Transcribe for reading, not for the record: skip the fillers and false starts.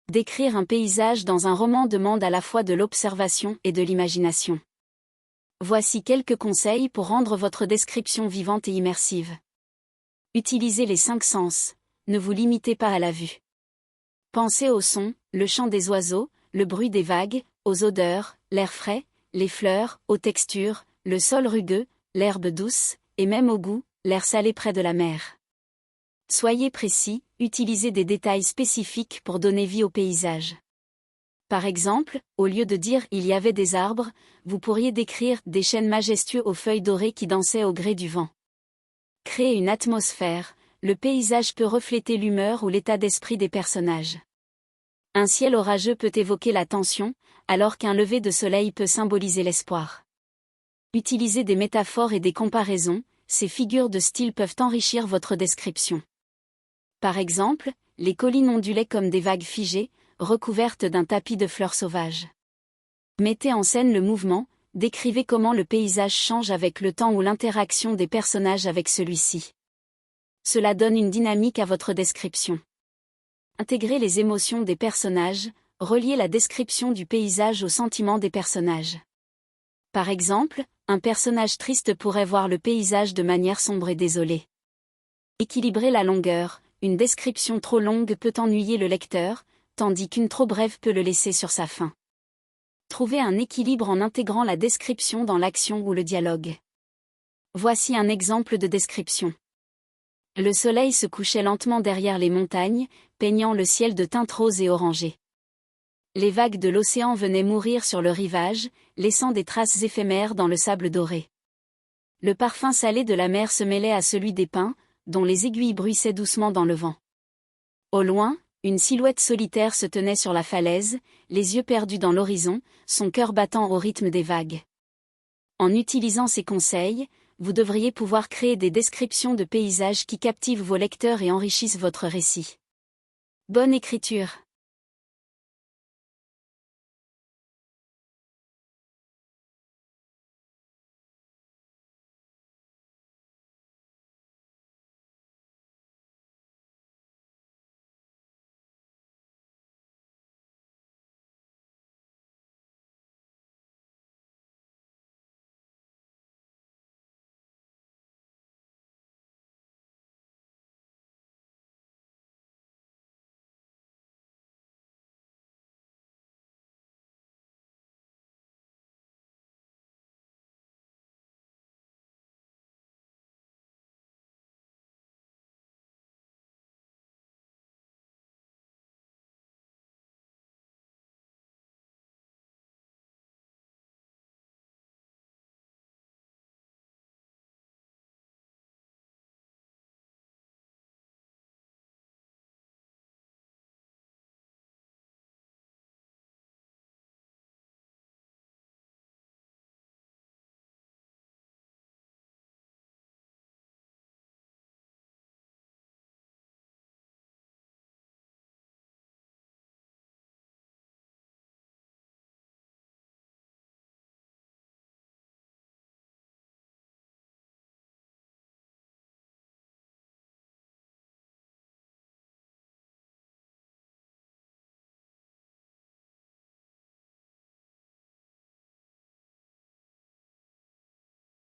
Décrire un paysage dans un roman demande à la fois de l'observation et de l'imagination. Voici quelques conseils pour rendre votre description vivante et immersive. Utilisez les 5 sens, ne vous limitez pas à la vue. Pensez au son, le chant des oiseaux, le bruit des vagues, aux odeurs, l'air frais, les fleurs, aux textures, le sol rugueux, l'herbe douce, et même au goût, l'air salé près de la mer. Soyez précis, utilisez des détails spécifiques pour donner vie au paysage. Par exemple, au lieu de dire « il y avait des arbres », vous pourriez décrire « des chênes majestueux aux feuilles dorées qui dansaient au gré du vent ». Créer une atmosphère, le paysage peut refléter l'humeur ou l'état d'esprit des personnages. Un ciel orageux peut évoquer la tension, alors qu'un lever de soleil peut symboliser l'espoir. Utilisez des métaphores et des comparaisons, ces figures de style peuvent enrichir votre description. Par exemple, les collines ondulaient comme des vagues figées, recouvertes d'un tapis de fleurs sauvages. Mettez en scène le mouvement, décrivez comment le paysage change avec le temps ou l'interaction des personnages avec celui-ci. Cela donne une dynamique à votre description. Intégrez les émotions des personnages, reliez la description du paysage aux sentiments des personnages. Par exemple, un personnage triste pourrait voir le paysage de manière sombre et désolée. Équilibrez la longueur, une description trop longue peut ennuyer le lecteur, tandis qu'une trop brève peut le laisser sur sa faim. Trouvez un équilibre en intégrant la description dans l'action ou le dialogue. Voici un exemple de description. Le soleil se couchait lentement derrière les montagnes, peignant le ciel de teintes roses et orangées. Les vagues de l'océan venaient mourir sur le rivage, laissant des traces éphémères dans le sable doré. Le parfum salé de la mer se mêlait à celui des pins, dont les aiguilles bruissaient doucement dans le vent. Au loin, une silhouette solitaire se tenait sur la falaise, les yeux perdus dans l'horizon, son cœur battant au rythme des vagues. En utilisant ces conseils, vous devriez pouvoir créer des descriptions de paysages qui captivent vos lecteurs et enrichissent votre récit. Bonne écriture!